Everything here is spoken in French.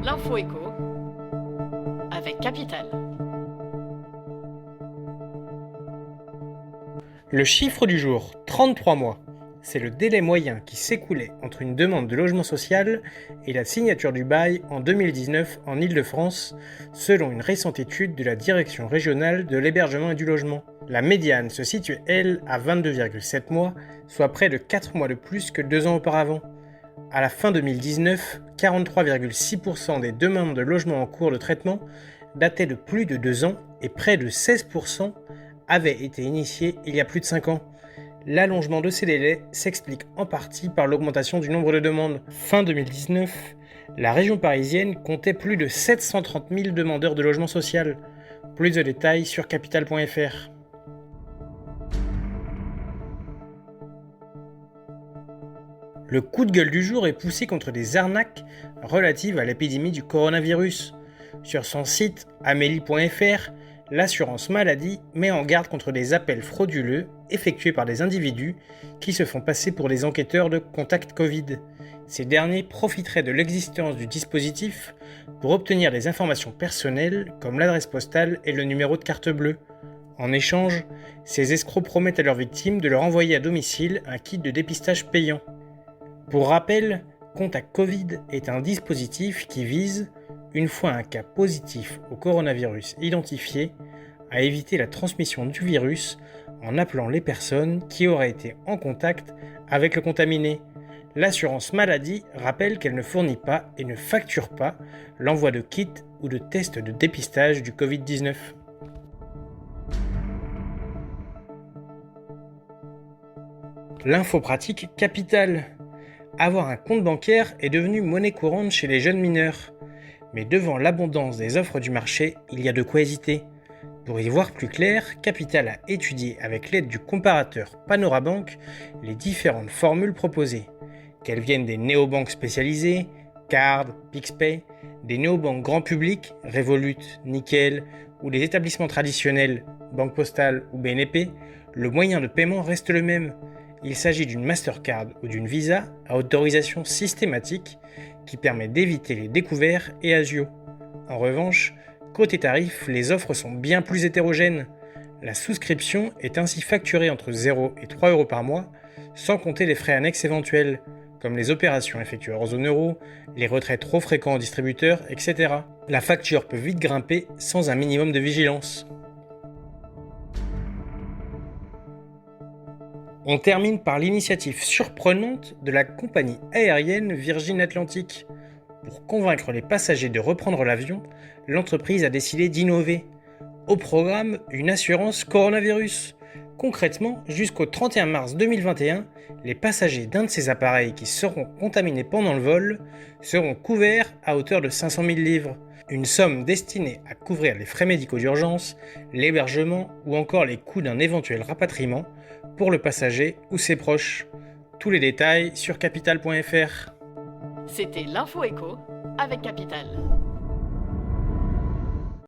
L'info écho avec Capital. Le chiffre du jour, 33 mois. C'est le délai moyen qui s'écoulait entre une demande de logement social et la signature du bail en 2019 en Île-de-France, selon une récente étude de la Direction régionale de l'hébergement et du logement. La médiane se situe, elle, à 22,7 mois, soit près de 4 mois de plus que 2 ans auparavant. À la fin 2019, 43,6% des demandes de logement en cours de traitement dataient de plus de 2 ans et près de 16% avaient été initiées il y a plus de 5 ans. L'allongement de ces délais s'explique en partie par l'augmentation du nombre de demandes. Fin 2019, la région parisienne comptait plus de 730 000 demandeurs de logement social. Plus de détails sur capital.fr. Le coup de gueule du jour est poussé contre des arnaques relatives à l'épidémie du coronavirus. Sur son site amélie.fr, l'assurance maladie met en garde contre des appels frauduleux effectués par des individus qui se font passer pour des enquêteurs de contact Covid. Ces derniers profiteraient de l'existence du dispositif pour obtenir des informations personnelles comme l'adresse postale et le numéro de carte bleue. En échange, ces escrocs promettent à leurs victimes de leur envoyer à domicile un kit de dépistage payant. Pour rappel, Contact Covid est un dispositif qui vise, une fois un cas positif au coronavirus identifié, à éviter la transmission du virus en appelant les personnes qui auraient été en contact avec le contaminé. L'assurance maladie rappelle qu'elle ne fournit pas et ne facture pas l'envoi de kits ou de tests de dépistage du Covid-19. L'info pratique capitale. Avoir un compte bancaire est devenu monnaie courante chez les jeunes mineurs. Mais devant l'abondance des offres du marché, il y a de quoi hésiter. Pour y voir plus clair, Capital a étudié avec l'aide du comparateur Panorabank les différentes formules proposées. Qu'elles viennent des néobanques spécialisées, Card, Pixpay, des néobanques grand public, Revolut, Nickel, ou des établissements traditionnels, Banque Postale ou BNP, le moyen de paiement reste le même. Il s'agit d'une Mastercard ou d'une Visa à autorisation systématique qui permet d'éviter les découverts et agios. En revanche, côté tarif, les offres sont bien plus hétérogènes. La souscription est ainsi facturée entre 0 et 3 euros par mois, sans compter les frais annexes éventuels, comme les opérations effectuées hors zone euro, les retraits trop fréquents au distributeur, etc. La facture peut vite grimper sans un minimum de vigilance. On termine par l'initiative surprenante de la compagnie aérienne Virgin Atlantic. Pour convaincre les passagers de reprendre l'avion, l'entreprise a décidé d'innover. Au programme, une assurance coronavirus. Concrètement, jusqu'au 31 mars 2021, les passagers d'un de ces appareils qui seront contaminés pendant le vol seront couverts à hauteur de 500 000 livres. Une somme destinée à couvrir les frais médicaux d'urgence, l'hébergement ou encore les coûts d'un éventuel rapatriement pour le passager ou ses proches. Tous les détails sur capital.fr. C'était l'info écho avec Capital.